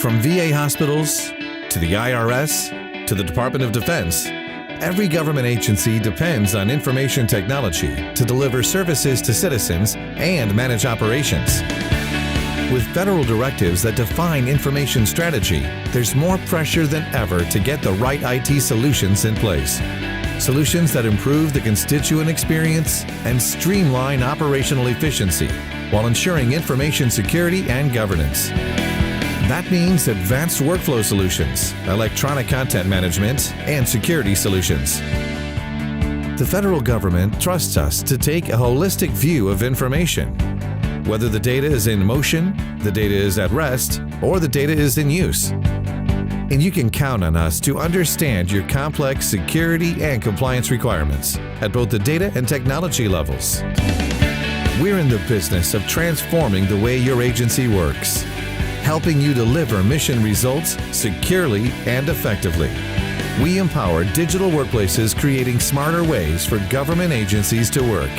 From VA hospitals to the IRS to the Department of Defense, every government agency depends on information technology to deliver services to citizens and manage operations. With federal directives that define information strategy, there's more pressure than ever to get the right IT solutions in place. Solutions that improve the constituent experience and streamline operational efficiency while ensuring information security and governance. That means advanced workflow solutions, electronic content management, and security solutions. The federal government trusts us to take a holistic view of information. Whether the data is in motion, the data is at rest, or the data is in use. And you can count on us to understand your complex security and compliance requirements at both the data and technology levels. We're in the business of transforming the way your agency works, helping you deliver mission results securely and effectively. We empower digital workplaces, creating smarter ways for government agencies to work.